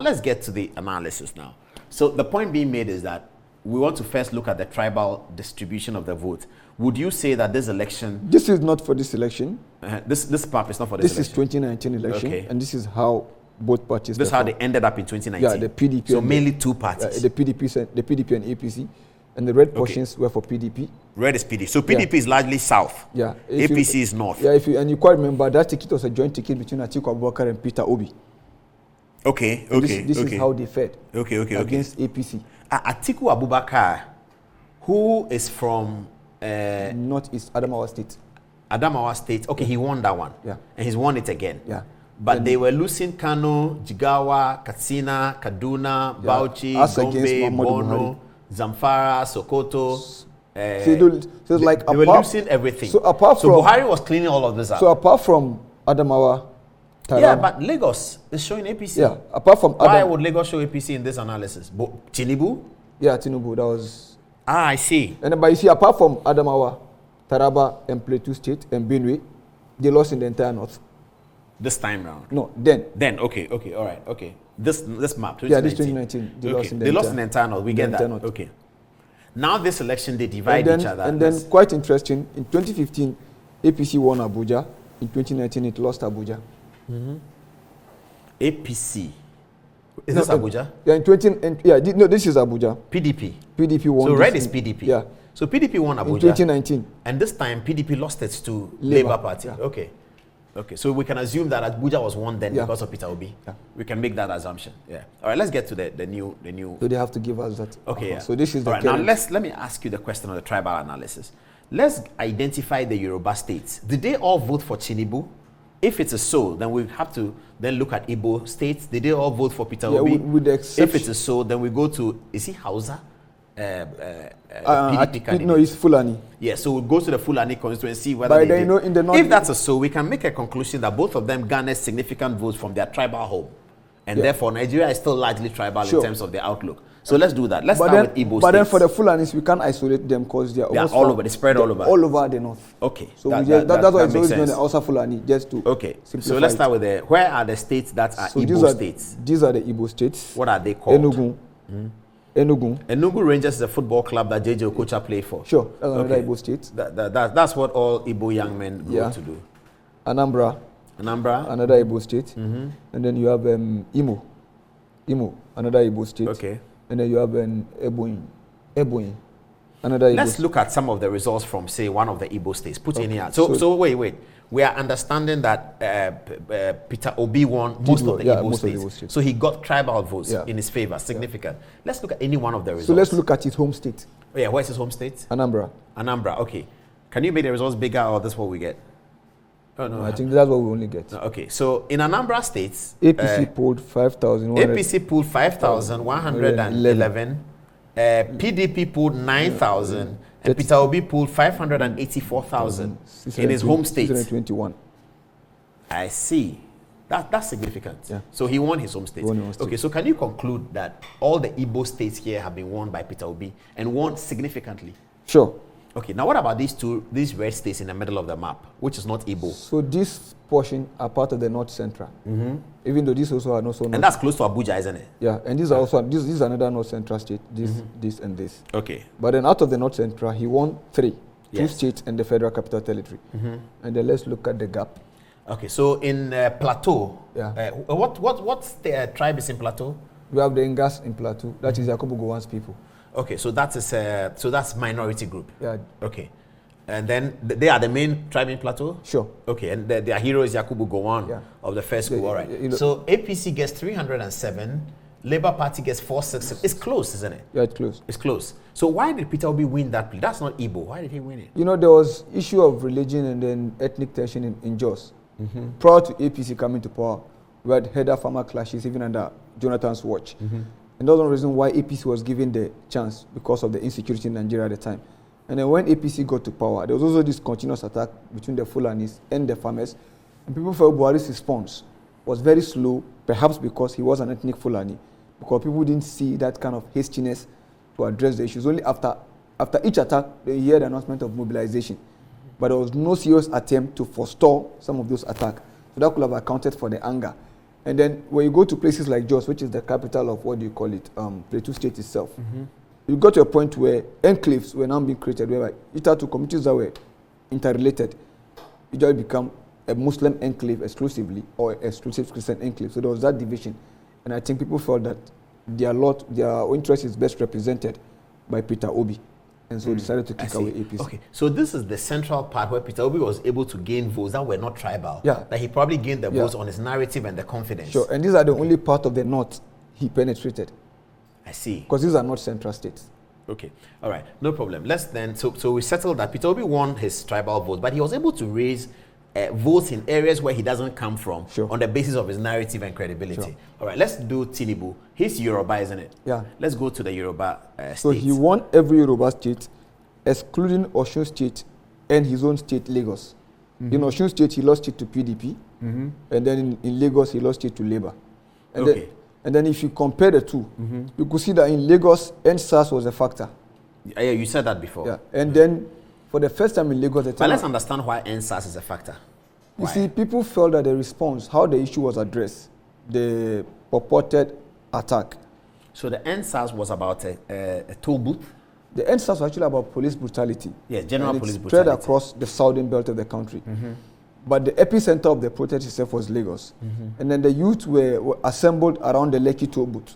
let's get to the analysis now. So the point being made is that we want to first look at the tribal distribution of the vote. Would you say that this election... This is not for this election. This map is not for this election? This is 2019 election, okay. And this is how both parties... This is how they ended up in 2019? Yeah, the PDP... So mainly two parties? The PDP and APC. And the red portions were for PDP. Red is PDP. So PDP is largely south. Yeah. APC is north. Yeah, and you quite remember, that ticket was a joint ticket between Atiku Abubakar and Peter Obi. Okay. This is how they fed against APC. Atiku Abubakar, who is from... Northeast, Adamawa State. Adamawa State. Okay, he won that one. Yeah. And he's won it again. Yeah. But they were losing Kano, Jigawa, Katsina, Kaduna, Bauchi, Gombe, Borno, Zamfara, Sokoto. So like they were losing everything. So Buhari was cleaning all of this up. So apart from Adamawa, Taraba, yeah, but Lagos is showing APC. Yeah, apart from why would Lagos show APC in this analysis? Tinubu? Yeah, Tinubu. That was. I see. And but you see, apart from Adamawa, Taraba, and Plateau State and Benue, they lost in the entire north. This time round? No, then. Then, okay, all right, okay. This map, 2019. Yeah, this 2019. They lost in the entire north. We get that. North. Okay. Now this election, they divide each other. And then, quite interesting, in 2015, APC won Abuja. In 2019, it lost Abuja. APC. Is this Abuja? Yeah, this is Abuja. PDP won. So red is PDP. Yeah. So PDP won Abuja. In 2019. And this time, PDP lost it to Labour Party. Yeah. Okay, so we can assume that Abuja was won then because of Peter Obi. Yeah. We can make that assumption. Yeah. All right, let's get to the new. So they have to give us that. Okay. Yeah. So this is the. All right, now let me ask you the question of the tribal analysis. Let's identify the Yoruba states. Did they all vote for Tinubu? If it's a so, then we have to then look at Igbo states. Did they all vote for Peter Obi? With the exception. If it's a so, then we go to, is he Hausa? PDP candidate. No, it's Fulani. Yeah, so we'll go to the Fulani constituency whether they know in the north. If that's a so, we can make a conclusion that both of them garnered significant votes from their tribal home. And therefore, Nigeria is still largely tribal in terms of their outlook. So let's do that. Let's start with Igbo states. But then for the Fulanis, we can't isolate them because they are all over. They spread all over. All over the north. Okay. So that's why it's always known as Hausa Fulani, just to simplify. So let's start with where are the states that are Igbo states? These are the Igbo states. What are they called? Enugu Rangers is a football club that JJ Okocha played for. Sure, that's another Igbo state. That's what all Igbo young men go to do. Anambra, another Igbo state. And then you have Imo, another Igbo state. Okay. And then you have Ebonyi, another Igbo. Let's look at some of the results from, say, one of the Igbo states. Put in here. So wait. We are understanding that Peter Obi won most of the Igbo states. So he got tribal votes in his favor, significant. Let's look at any one of the results. So let's look at his home state. Oh, yeah, where's his home state? Anambra, okay. Can you make the results bigger or this is what we get? Oh, no, I think that's what we only get. No, okay, so in Anambra states, APC polled 5,111. PDP polled 9,000. And Peter Obi pulled 584,000 in his home state. 621. I see. That's significant. Yeah. So he won his home state. Okay, so can you conclude that all the Igbo states here have been won by Peter Obi and won significantly? Sure. Okay, now what about these red states in the middle of the map, which is not Igbo? So this portion are part of the North Central. Even though these also are not so north. And that's close to Abuja, isn't it? Yeah, and these are also, this is another North Central state, this and this. Okay. But then out of the North Central, he won 3. 2 states and the Federal Capital Territory. And then let's look at the gap. Okay, so in Plateau, what's the tribe is in Plateau? We have the Ngas in Plateau. That is Yakubu Gowon's people. Okay, so that's minority group. Yeah. Okay, and then they are the main tribe in Plateau. Sure. Okay, and their hero is Yakubu Gowon of the first school. All right. So APC gets 307, Labour Party gets 466. It's close, isn't it? Yeah, it's close. It's close. So why did Peter Obi win that plea? That's not Igbo. Why did he win it? There was issue of religion and then ethnic tension in Jos. Prior to APC coming to power, we had header-farmer clashes even under Jonathan's watch. And that's one reason why APC was given the chance, because of the insecurity in Nigeria at the time. And then when APC got to power, there was also this continuous attack between the Fulanis and the farmers. And people felt Buhari's response was very slow, perhaps because he was an ethnic Fulani, because people didn't see that kind of hastiness to address the issues. Only after each attack, they heard the announcement of mobilization. But there was no serious attempt to forestall some of those attacks. So that could have accounted for the anger. And then when you go to places like Jos, which is the capital of what do you call it, Plateau State itself, you got to a point where enclaves were now being created, where it had two communities that were interrelated. It just become a Muslim enclave exclusively or exclusive Christian enclave. So there was that division. And I think people felt that their interest is best represented by Peter Obi. And so decided to kick away APC. Okay, so this is the central part where Peter Obi was able to gain votes that were not tribal. Yeah. That he probably gained the votes on his narrative and the confidence. Sure, and these are the only part of the north he penetrated. I see. Because these are not central states. Okay, all right, no problem. Let's then, so we settled that Peter Obi won his tribal vote, but he was able to raise votes in areas where he doesn't come from on the basis of his narrative and credibility. Sure. All right, let's do Tinubu. He's Yoruba, isn't it? Yeah. Let's go to the Yoruba state. So he won every Yoruba state, excluding Osun State and his own state, Lagos. In Osun State, he lost it to PDP, and then in Lagos, he lost it to Labour. And then if you compare the two, you could see that in Lagos, NSAS was a factor. Yeah, you said that before. Yeah, and then for the first time in Lagos... But let's understand why NSAS is a factor. You see, people felt that the response, how the issue was addressed, the purported attack. So the NSAS was about a toll booth? The NSAS was actually about police brutality. Yeah, general police brutality. Spread across the southern belt of the country. But the epicenter of the protest itself was Lagos. And then the youth were assembled around the Lekki toll booth,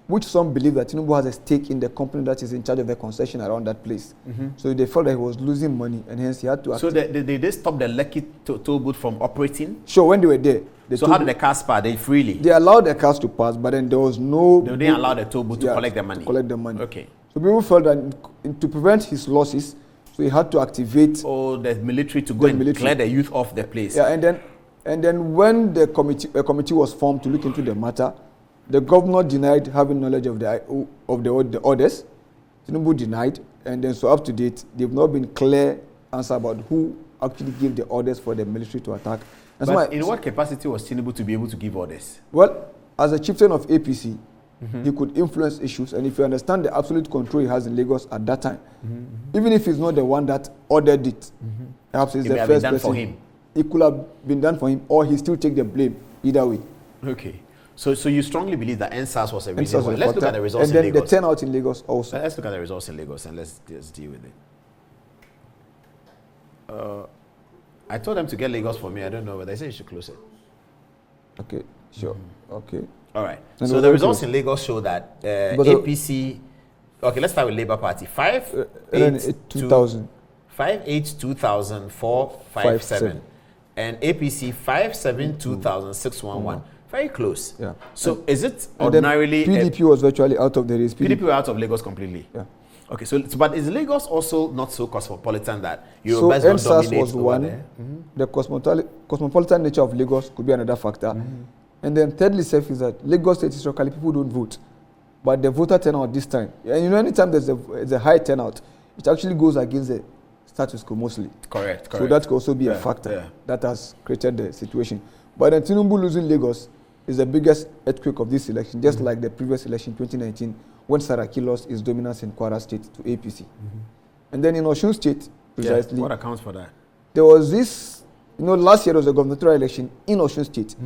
which some believe that Tinubu has a stake in the company that is in charge of the concession around that place. So they felt that he was losing money, and hence he had to... So did they stop the Lekki toll booth from operating? Sure, when they were there. So how did the cars pass? They freely? They allowed the cars to pass, but then there was no... They didn't allow the toll booth to collect the money? To collect the money. Okay. So people felt that to prevent his losses, so he had to activate... the military to go and clear the youth off the place. Yeah, and then when a committee was formed to look into the matter, the governor denied having knowledge of the orders. Tinubu denied, and then so up to date, they've not been clear answer about who actually gave the orders for the military to attack. And but in what capacity was Tinubu to be able to give orders? Well, as a chieftain of APC, he could influence issues, and if you understand the absolute control he has in Lagos at that time, even if he's not the one that ordered it, perhaps he's the first person. For him. It could have been done for him, or he still take the blame either way. Okay. So you strongly believe that NSAS was a reason why. Let's look at the results in Lagos. And then the turnout in Lagos also. Let's look at the results in Lagos and let's just deal with it. I told them to get Lagos for me. I don't know, but they say you should close it. Okay, sure. Okay. All right. So the results in Lagos show that APC... Okay, let's start with Labour Party. 582,457. And APC 572,611. Very close. Yeah. So is it ordinarily... PDP was virtually out of the race. PDP were out of Lagos completely? Yeah. Okay, so but is Lagos also not so cosmopolitan that Yorubas don't dominate was one. There? The cosmopolitan nature of Lagos could be another factor. And then thirdly, is that Lagos State historically people don't vote. But the voter turnout this time, and anytime there's a high turnout, it actually goes against the status quo mostly. Correct. So that could also be a factor that has created the situation. But then Tinubu losing Lagos is the biggest earthquake of this election, just like the previous election, 2019, when Saraki lost his dominance in Kwara State to APC. And then in Osun State, precisely... What accounts for that? There was this... last year there was a gubernatorial election in Osun State,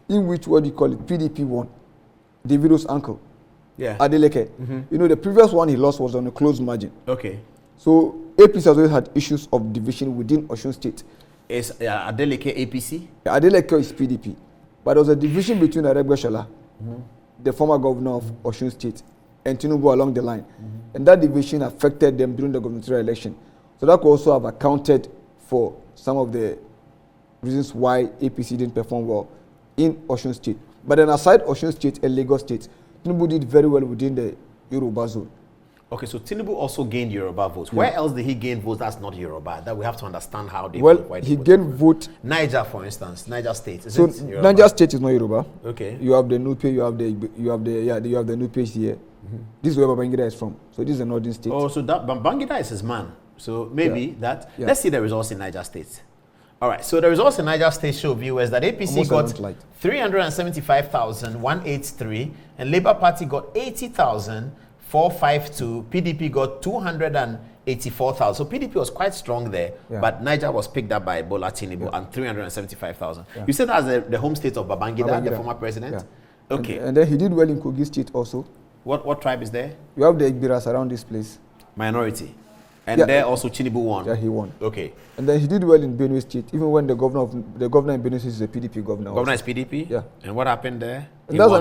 in which, PDP won. Davido's uncle, Adeleke. The previous one he lost was on a close margin. Okay. So APC has always had issues of division within Osun State. Is Adeleke APC? Adeleke is PDP. But there was a division between Aregbesola, the former governor of Osun State, and Tinubu along the line. And that division affected them during the gubernatorial election. So that could also have accounted for some of the reasons why APC didn't perform well in Osun State. But then aside Osun State and Lagos State, Tinubu did very well within the Yoruba zone. Okay, so Tinubu also gained Yoruba votes. Where else did he gain votes that's not Yoruba? That we have to understand how they vote. Well, he gained vote. Niger, for instance, Niger State. Niger State is not Yoruba. Okay. You have the Nupe, you have the Nupe here. This is where Babangida is from. So this is the northern state. Oh, so that Babangida is his man. So maybe that. Yeah. Let's see the results in Niger State. All right, so the results in Niger State show viewers that APC got 375,183 and Labour Party got 80,4 452. PDP got 284,000. So PDP was quite strong there, but Niger was picked up by Bola Tinubu and 375,000. You said that's the home state of Babangida, the former president? Okay. And then he did well in Kogi State also. What tribe is there? You have the Igbiras around this place. Minority. And there also Tinubu won. Yeah, he won. Okay. And then he did well in Benue State, even when the governor in Benue State is a PDP governor. Governor is PDP? Yeah. And what happened there? That's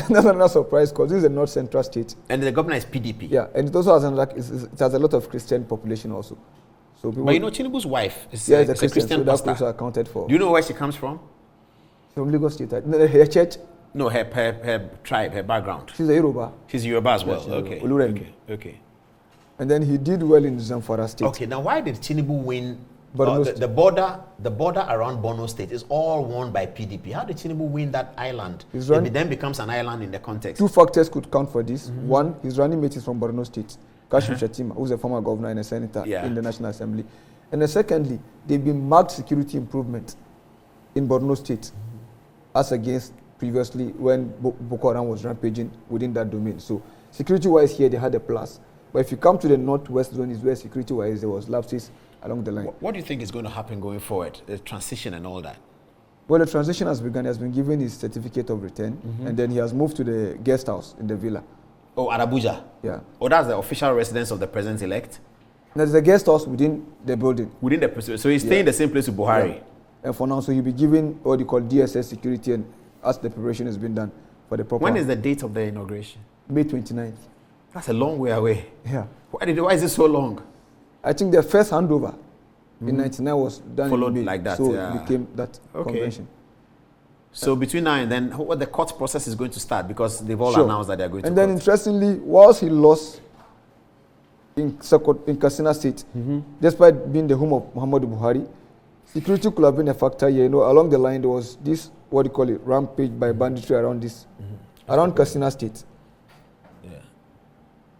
another surprise because this is a North Central state. And the governor is PDP? Yeah, and it also has it has a lot of Christian population also. So but you know, Tinubu's wife is a Christian so pastor. That's also accounted for. Do you know where she comes from? From Lagos State. Her church? No, her tribe, her background. She's a Yoruba. She's Yoruba as well. Yeah, okay. And then he did well in Zamfara State. Okay, now why did Tinubu win? The border around Borno State is all won by PDP. How did Tinubu win that island? It then becomes an island in the context. Two factors could count for this. One, his running mate is from Borno State, Kashim Shettima, who's a former governor and a senator in the National Assembly. And then secondly, they've been marked security improvement in Borno State as against previously when Boko Haram was rampaging within that domain. So security-wise here, they had a plus. But if you come to the northwest zone, is where security-wise there was lapses along the line. What do you think is going to happen going forward? The transition and all that? Well, the transition has begun. He has been given his certificate of return, and then he has moved to the guest house in the villa. Oh, at Abuja? Yeah. Oh, that's the official residence of the president-elect? There's a guest house within the building. Within the president. So he's staying in the same place with Buhari? Yeah. And for now, so he'll be given what you call DSS security, and as the preparation has been done for the proper. When is the date of the inauguration? May 29th. That's a long way away. Yeah. Why is it so long? I think the first handover in 1999 was done followed in May, like that. So it became that convention. So between now and then, what the court process is going to start, because they've all announced that they're going to And then interestingly, whilst he lost in Katsina State, despite being the home of Muhammadu Buhari, security could have been a factor here. You know, along the line there was this, what do you call it, rampage by banditry around this, around Katsina State.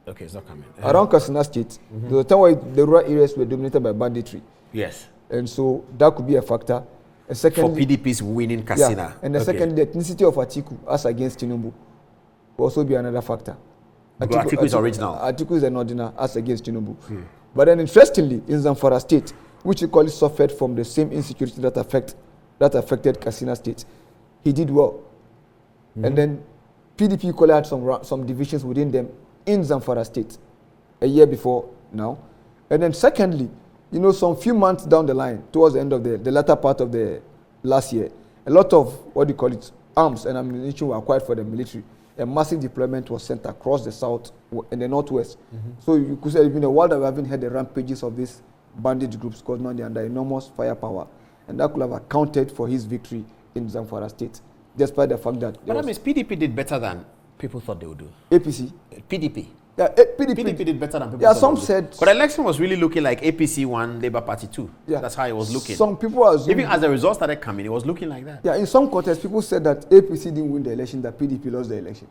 Okay, it's not coming. Around Katsina State, there was a time where the rural areas were dominated by banditry. Yes. And so that could be a factor. And secondly, for PDP's winning Katsina. Yeah. And the second, the ethnicity of Atiku as against Tinubu will also be another factor. Atiku is original. Atiku is an ordinary as against Tinubu. But then interestingly, in Zamfara State, which you call it suffered from the same insecurity that affected Katsina State, he did well. And then PDP had some divisions within them in Zamfara State a year before now. And then secondly, you know, some few months down the line, towards the end of the latter part of the last year, a lot of, what do you call it, arms and ammunition were acquired for the military. A massive deployment was sent across the south and the northwest. So you could say in a world that we haven't had the rampages of these bandit groups, because now they're under enormous firepower. And that could have accounted for his victory in Zamfara State, despite the fact that... But that means PDP did better than people thought they would do. APC? PDP. Yeah, PDP did better than people. Yeah, some said. But the election was really looking like APC 1, Labour Party 2. Yeah, that's how it was looking. Some people assumed, even as the results started coming, it was looking like that. Yeah, in some quarters, people said that APC didn't win the election, that PDP lost the election.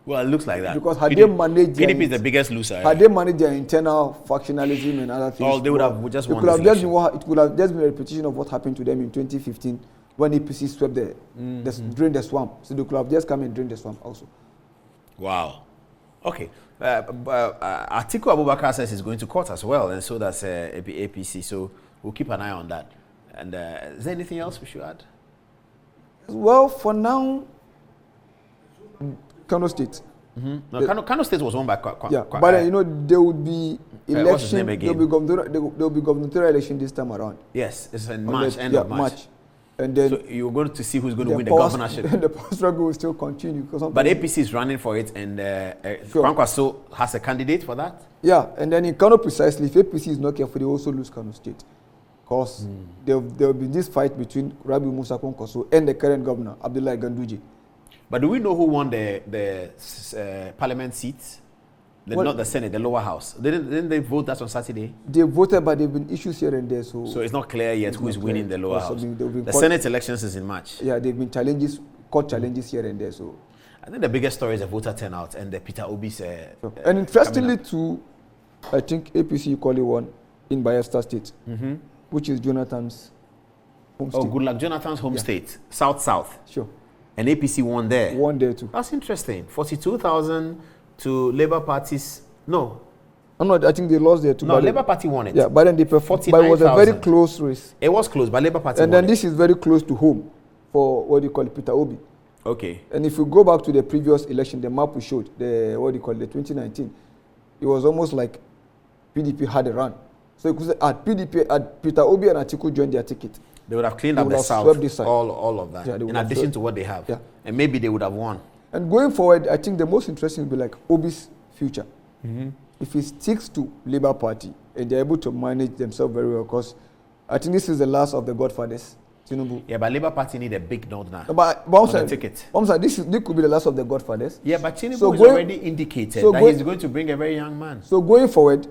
Well, it looks like that. Because had they managed, PDP is the biggest loser. Had they managed their internal factionalism and other things, they would have just won. It could have just been a repetition of what happened to them in 2015 when APC swept drained the swamp. So they could have just come and drained the swamp also. Wow. Okay. Atiku Abubakar says he's going to court as well, and so does APC. So we'll keep an eye on that. And is there anything else we should add? Well, for now, Kano State. No, Kano State was won by but you know, there would be election. There will be gubernatorial election this time around. Yes, it's in March, end of March. And then so you're going to see who's going to win the governorship. The power struggle will still continue. But APC is running for it, and Kwankwaso has a candidate for that? Yeah, and then in Kano precisely, if APC is not careful, they also lose Kano State. Because there will be this fight between Rabi Musa Kwankwaso and the current governor, Abdullahi Ganduje. But do we know who won the parliament seats? Not the Senate, the lower house. Didn't they vote that on Saturday? They voted, but there have been issues here and there. So it's not clear yet who is winning the lower house. The Senate elections is in March. Yeah, there have been court challenges here and there. So I think the biggest story is the voter turnout and the Peter Obi's. And interestingly too, I think APC equally won in Bayelsa State, which is Jonathan's home state. Oh, good luck. Jonathan's home state. South. Sure. And APC won there. Won there too. That's interesting. 42,000 to Labour Party's... No. I think they lost there too. No, Labour Party won it. Yeah, but then they performed. But it was a very close race. It was close, but Labour Party won. And then it. This is very close to home for what do you call it, Peter Obi. Okay. And if you go back to the previous election, the map we showed, the 2019, it was almost like PDP had a run. So you could say at Peter Obi and Atiku joined their ticket. They would have cleaned up the South, all of that, in addition to what they have. Yeah. And maybe they would have won. And going forward, I think the most interesting will be like Obi's future. Mm-hmm. If he sticks to Labour Party and they're able to manage themselves very well, because I think this is the last of the godfathers, Tinubu. Yeah, but Labour Party need a big northerner but on the ticket. This could be the last of the godfathers. Yeah, but Tinubu has already indicated that he's going to bring a very young man. So going forward,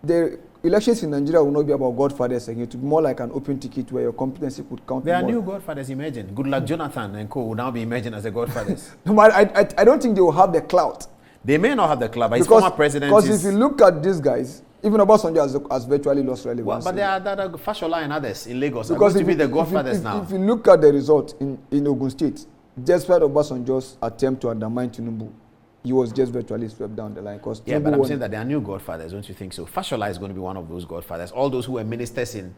the elections in Nigeria will not be about godfathers again. It will be more like an open ticket where your competency could count. There are new godfathers emerging. Good luck, Jonathan and co will now be emerging as the godfathers. No, but I don't think they will have the clout. They may not have the clout, but his former president because if you look at these guys, even Obasanjo has virtually lost relevance. Well, but there are Fashola and others in Lagos are going to be the godfathers now. If you look at the result in Ogun State, despite Obasanjo's attempt to undermine Tinubu, he was just virtually swept down the line. Yeah, but I'm saying that there are new godfathers, don't you think so? Fashola is going to be one of those godfathers. All those who were ministers in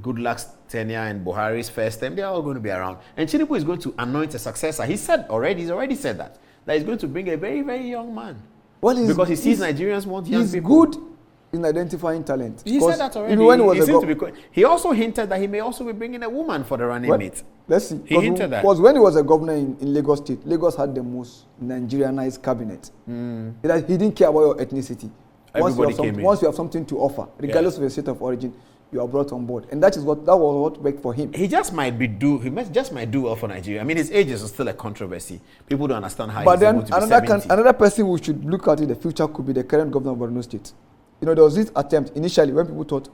Goodluck's tenure and Buhari's first term, they're all going to be around. And Tinubu is going to anoint a successor. He's already said that he's going to bring a very, very young man. Well, because he sees Nigerians want young people. He's good in identifying talent. He said that already. He also hinted that he may also be bringing a woman for the running mate. Let's see. He hinted that. Because when he was a governor in Lagos State, Lagos had the most Nigerianized cabinet. He didn't care about your ethnicity. Once you have something to offer, regardless of your state of origin, you are brought on board. And that was what worked for him. He just might do well for Nigeria. I mean, his age is still a controversy. People don't understand how but he's able to be 70. Another person we should look at in the future could be the current governor of Borno State. There was this attempt initially when people thought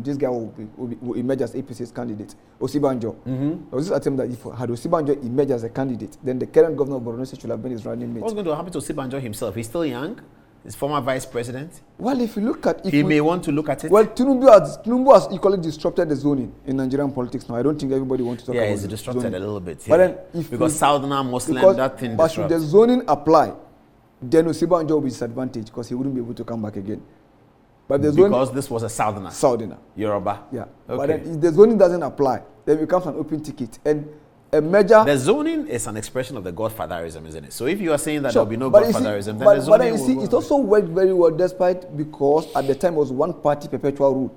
this guy will emerge as APC's candidate, Osibanjo. There was this attempt that if had Osibanjo emerged as a candidate, then the current governor of Borno State should have been his running mate. What's going to happen to Osibanjo himself? He's still young. His former vice president. Well, if you look at... He may want to look at it. Well, Tinubu has equally disrupted the zoning in Nigerian politics now. I don't think everybody wants to talk about it. Yeah, he's disrupted zoning a little bit. Yeah. But then because Southerner Muslim, that thing disrupts. But should the zoning apply, then Osibanjo will be disadvantaged because he wouldn't be able to come back again. But because this was a Southerner. Yoruba. Yeah. Okay. But then if the zoning doesn't apply, then it becomes an open ticket. And a major... The zoning is an expression of the godfatherism, isn't it? So if you are saying that there will be no godfatherism, then the zoning will... It also worked very well because at the time it was one-party perpetual rule.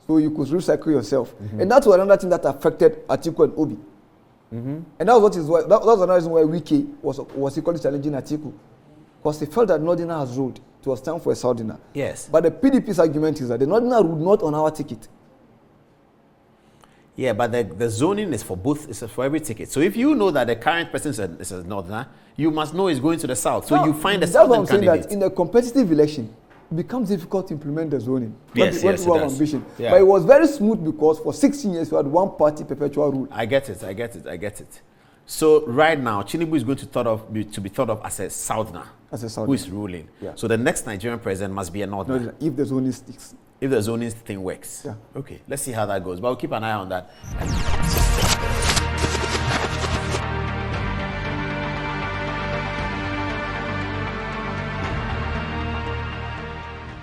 So you could recycle yourself. And that was another thing that affected Atiku and Obi. And that was another reason why Wike was equally challenging Atiku. Because he felt that Northerner has ruled. It was time for a Southerner. Yes. But the PDP's argument is that the Northerner ruled not on our ticket. Yeah, but the zoning is for both, it's for every ticket. So if you know that the current person is a Northerner, you must know he's going to the South. So you find a Southern candidate. That's that in a competitive election, it becomes difficult to implement the zoning. Yes, it does. Ambition. Yeah. But it was very smooth because for 16 years, we had one-party perpetual rule. I get it. So right now, Tinubu is going to be thought of as a Southerner. Who is ruling. Yeah. So the next Nigerian president must be a Northerner. If the zoning sticks. If the zoning thing works. Yeah. Okay, let's see how that goes. But we'll keep an eye on that.